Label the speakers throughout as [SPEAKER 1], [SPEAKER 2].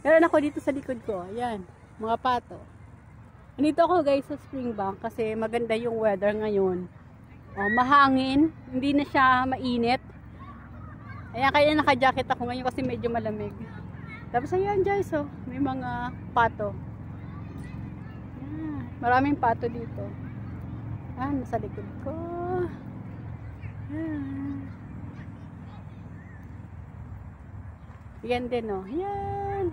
[SPEAKER 1] Meron ako dito sa likod ko. Ayan, mga pato. Nandito ako guys sa Springbank kasi maganda yung weather ngayon. Mahangin, hindi na siya mainit. Ayan, kaya naka-jacket ako ngayon kasi medyo malamig. Tapos ayan guys, may mga pato. Ayan, maraming pato dito. Ayan, nasa likod ko. Ayan. Yan din Yan.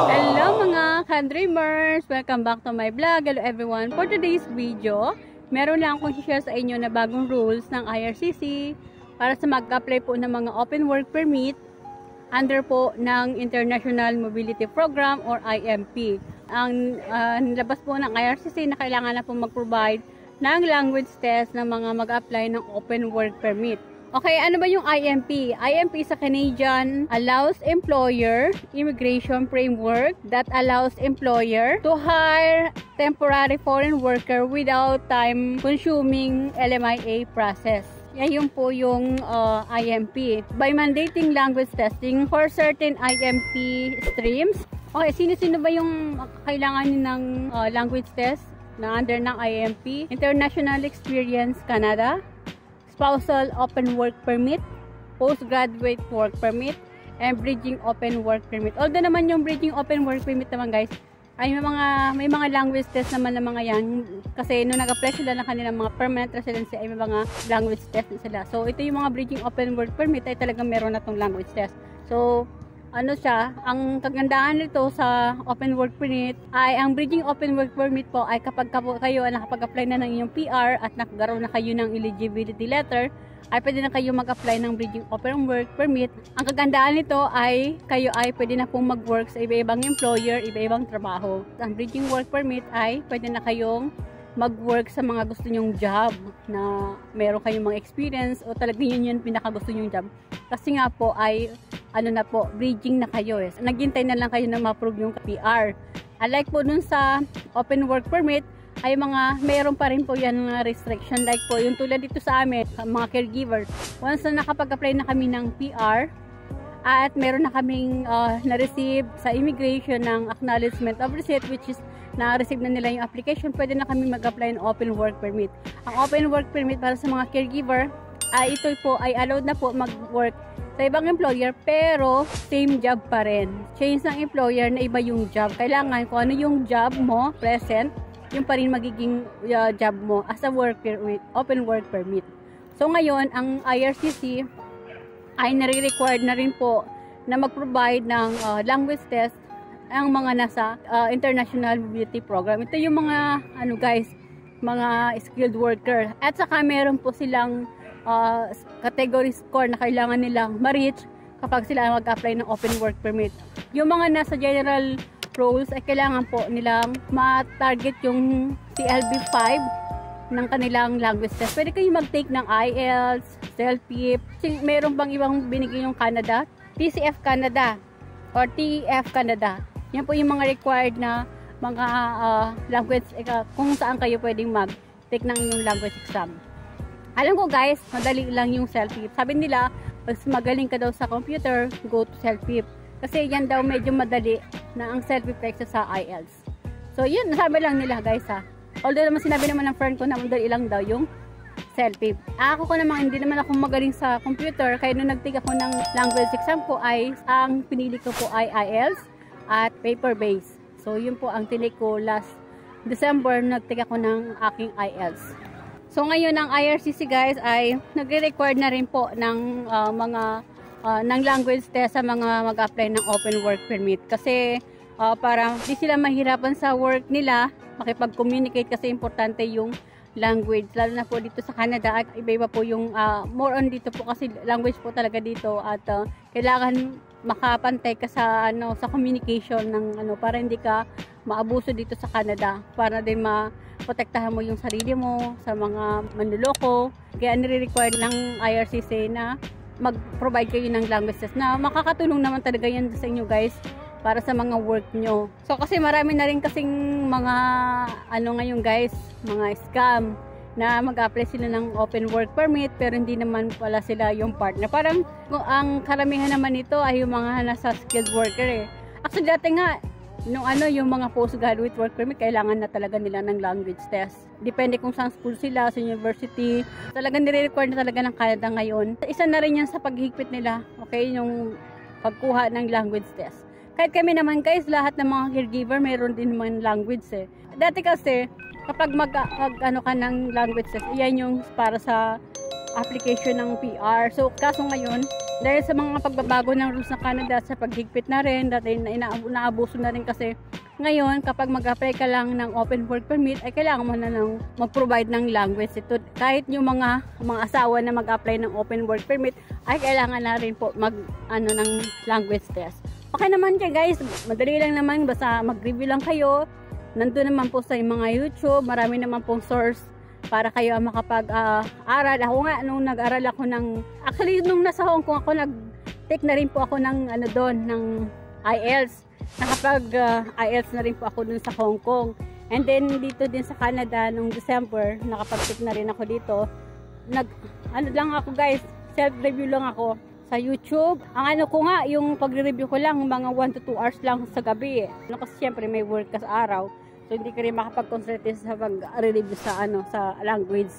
[SPEAKER 1] Hello mga ka-dreamers! Welcome back to my vlog. Hello everyone! For today's video, meron lang akong share sa inyo na bagong rules ng IRCC para sa mag-apply po ng mga open work permit under po ng International Mobility Program or IMP. Ang nilabas po ng IRCC na kailangan na po mag-provide ng language test ng mga mag-apply ng open work permit. Okay, ano ba yung IMP? IMP is a Canadian allows employer immigration framework that allows employer to hire temporary foreign worker without time-consuming LMIA process. Yan yung po yung IMP. By mandating language testing for certain IMP streams. Okay, sino-sino ba yung kailangan ng language test na under ng IMP? International Experience Canada, Spousal Open Work Permit, Postgraduate Work Permit, and Bridging Open Work Permit. Although naman yung Bridging Open Work Permit naman guys, ay may mga language test naman ng mga yan. Kasi nung nag-apply sila ng kanilang mga permanent residency ay may mga language test sila. So ito yung mga Bridging Open Work Permit ay talagang meron na tong language test. So ano siya, ang kagandahan nito sa open work permit ay ang bridging open work permit po ay kapag kayo nakapag-apply na ng inyong PR at nakaroon na kayo ng eligibility letter, ay pwede na kayo mag-apply ng bridging open work permit. Ang kagandahan nito ay kayo ay pwede na pong mag-work sa iba-ibang employer, iba-ibang trabaho. Ang bridging work permit ay pwede na kayong mag-work sa mga gusto nyong job na meron kayong mga experience o talagang yun yung pinaka gusto nyong job. Kasi nga po ay bridging na kayo Naghintay na lang kayo na ma-approve yung PR. Unlike po dun sa open work permit, ay mayroon pa rin po yan restriction. Like po, yung tulad dito sa amin, mga caregivers. Once na nakapag-apply na kami ng PR, at meron na kaming na-receive sa immigration ng acknowledgement of receipt, which is na-receive na nila yung application, pwede na kami mag-apply ng open work permit. Ang open work permit para sa mga caregiver, ito po ay allowed na po mag-work sa ibang employer pero same job pa rin. Change ng employer na iba yung job. Kailangan kung ano yung job mo, present, yung pa rin magiging job mo as a work permit, open work permit. So ngayon, ang IRCC ay nare-required na rin po na mag-provide ng language test ang mga nasa International Mobility Program. Ito yung mga mga skilled worker. At saka meron po silang category score na kailangan nilang ma-reach kapag sila mag-apply ng open work permit. Yung mga nasa general roles ay kailangan po nilang ma-target yung CLB 5 ng kanilang language test. Pwede kayo mag-take ng IELTS, CELPIP. Meron bang ibang binigay yung Canada? TCF Canada or TEF Canada. Yan po yung mga required na mga language kung saan kayo pwedeng mag-take ng inyong language exam. Alam ko guys, madali lang yung CELPIP. Sabi nila, pag magaling ka daw sa computer, go to CELPIP. Kasi yan daw medyo madali na ang CELPIP kaysa sa IELTS. So yun, nasabi lang nila guys Although naman sinabi naman ng friend ko na madali lang daw yung CELPIP. Ako ko naman, hindi naman ako magaling sa computer. Kaya nung nag-take ako ng language exam ko ay, ang pinili ko po ay IELTS at paper base. So yun po ang tinake ko last December, nag-take ako ng aking IELTS. So ngayon ang IRCC guys ay nagre-require na rin po ng ng language test sa mga mag-apply ng open work permit. Kasi para di sila mahirapan sa work nila, makipag-communicate kasi importante yung language. Lalo na po dito sa Canada at iba-iba po yung more on dito po kasi language po talaga dito at kailangan makapantay ka sa sa communication ng para hindi ka maabuso dito sa Canada, para din protektahan mo yung sarili mo sa mga manloloko. Kaya nire-require ng IRCC na mag-provide kayo ng language test na makakatulong naman talaga yan sa inyo guys para sa mga work nyo. So kasi marami na rin kasing mga ngayon guys, mga scam. na mag-apply sila ng open work permit pero hindi naman pala sila yung partner. Parang ang karamihan naman nito ay yung mga nasa skilled worker eh. Actually dati nga, yung mga postgraduate work permit, kailangan na talaga nila ng language test. Depende kung saan school sila, sa university. Talagang nire-require na talaga ng Canada ngayon. Isa na rin yan sa paghigpit nila, okay, yung pagkuha ng language test. Kahit kami naman guys, lahat ng mga caregiver, mayroon din naman language eh. Dati kasi, kapag mag-ano ka ng language test, yan yung para sa application ng PR. So, kaso ngayon, dahil sa mga pagbabago ng rules ng Canada sa paghigpit na rin, dati inaabuso na rin kasi ngayon, kapag mag-apply ka lang ng open work permit, ay kailangan mo na mag-provide ng language. Ito, kahit yung mga asawa na mag-apply ng open work permit, ay kailangan na rin po ng language test. Okay naman siya guys, madali lang naman, basta mag-review lang kayo. Nandun naman po sa mga YouTube, marami naman pong source para kayo makapag-aral. Ako nga, nung nag-aral ako actually nung nasa Hong Kong ako, nag-take na rin po ako ng ng IELTS. Nakapag-IELTS na rin po ako dun sa Hong Kong. And then dito din sa Canada, nung December, nakapag-take na rin ako dito. Lang ako guys, self-review lang ako sa YouTube. Ang ko nga, yung pagre-review ko lang, mga 1 to 2 hours lang sa gabi eh. Kasi syempre may work ka sa araw. So hindi ka rin makapag-concentrate sa pag-review sa language.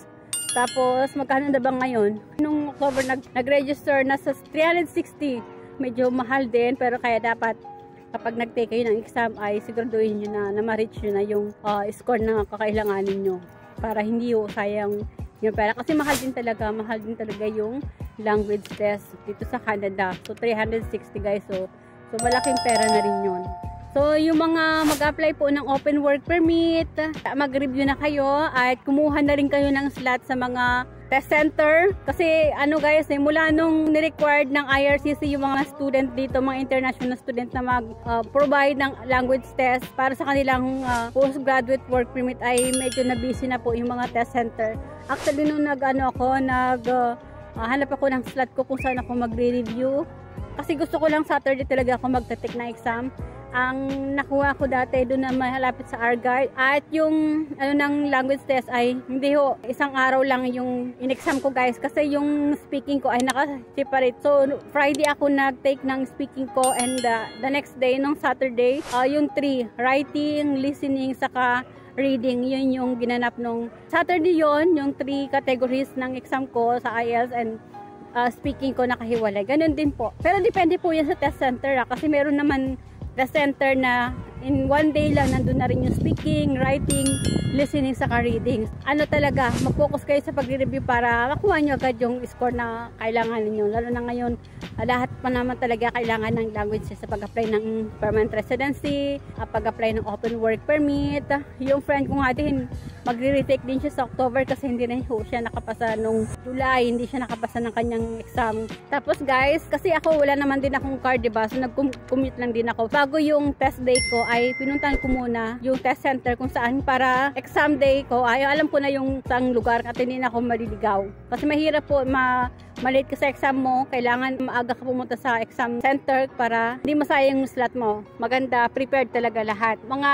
[SPEAKER 1] Tapos magkano na ba ngayon? Nung October nag-register na sa 360. Medyo mahal din pero kaya dapat kapag nag-take kayo ng exam ay siguraduhin nyo na ma-reach nyo na yung score na kakailanganin nyo. Para hindi sayang yung pera. Kasi mahal din talaga yung language test dito sa Canada. So 360 guys. So malaking pera na rin yun. So, yung mga mag-apply po ng open work permit, mag-review na kayo at kumuha na rin kayo ng slot sa mga test center. Kasi, guys, mula nung ni-required ng IRCC yung mga student dito, mga international student na mag-provide ng language test para sa kanilang postgraduate work permit ay medyo na-busy na po yung mga test center. Actually, nung hanap ako ng slot ko kung saan ako magre-review. Kasi gusto ko lang Saturday talaga ako magte-take na exam. Ang nakuha ko dati doon na malapit sa Argyle at yung ng language test ay hindi isang araw lang yung in-exam ko guys kasi yung speaking ko ay naka-separate. So Friday ako nag-take ng speaking ko and the next day nung Saturday yung 3 writing, listening saka reading, yun yung ginanap nung Saturday yon, yung 3 categories ng exam ko sa IELTS and speaking ko nakahiwalay. Ganun din po. Pero depende po yan sa test center kasi meron naman test center na in one day lang nandun na rin yung speaking, writing, listening saka reading. Talaga, mag-focus kayo sa pag-review para makuha nyo agad yung score na kailangan ninyo. Lalo na ngayon, lahat pa naman talaga kailangan ng language sa pag-apply ng permanent residency, pag-apply ng open work permit. Yung friend ko nga din, magre-retake din siya sa October kasi hindi na siya nakapasa nung July, hindi siya nakapasa ng kanyang exam. Tapos guys, kasi ako wala naman din akong card, diba? So nag-commute lang din ako. Bago yung test day ko ay pinuntahan ko muna yung test center kung saan para exam day ko ay alam ko na yung saang lugar at hindi na ako maliligaw. Kasi mahirap po malate ka sa exam mo, kailangan maaga ka pumunta sa exam center para hindi masayang yung slot mo. Maganda, prepared talaga lahat. Mga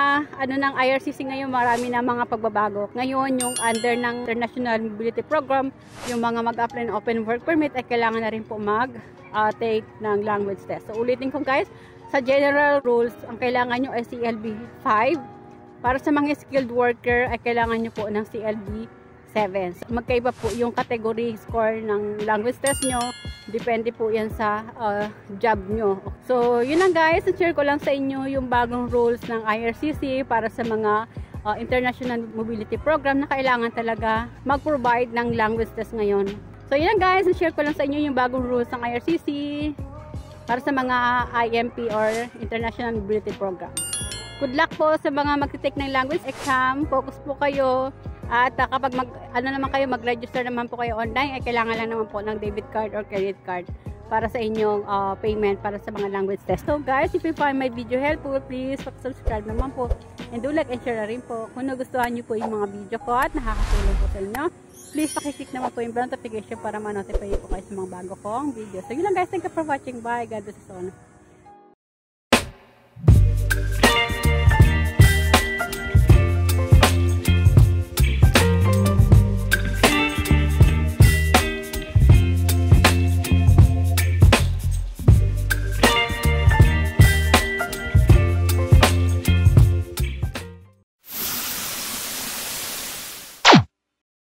[SPEAKER 1] ng IRCC ngayon, marami na mga pagbabago. Ngayon, yung under ng International Mobility Program, yung mga mag-apply ng open work permit ay kailangan na rin po take ng language test. So ulitin ko guys, sa general rules, ang kailangan nyo ay CLB 5. Para sa mga skilled worker, ay kailangan nyo po ng CLB 7. So, magkaiba po yung category score ng language test nyo. Depende po yan sa job nyo. So, yun lang guys. Share ko lang sa inyo yung bagong rules ng IRCC para sa mga International Mobility Program na kailangan talaga mag-provide ng language test ngayon. So, yun lang guys. Share ko lang sa inyo yung bagong rules ng IRCC para sa mga IMP or International Mobility Program. Good luck po sa mga magte-take ng language exam. Focus po kayo. At kapag mag-register naman po kayo online, ay kailangan lang naman po ng debit card or credit card para sa inyong payment para sa mga language test. So guys, if you find my video helpful, please subscribe naman po. And do like and share na rin po. Kung nagustuhan nyo po yung mga video ko at nakakatulong po sa inyo, please pakiclick naman po yung bell notification para ma-notify po kayo sa mga bago kong video. So yun lang guys, thank you for watching. Bye. God bless you all.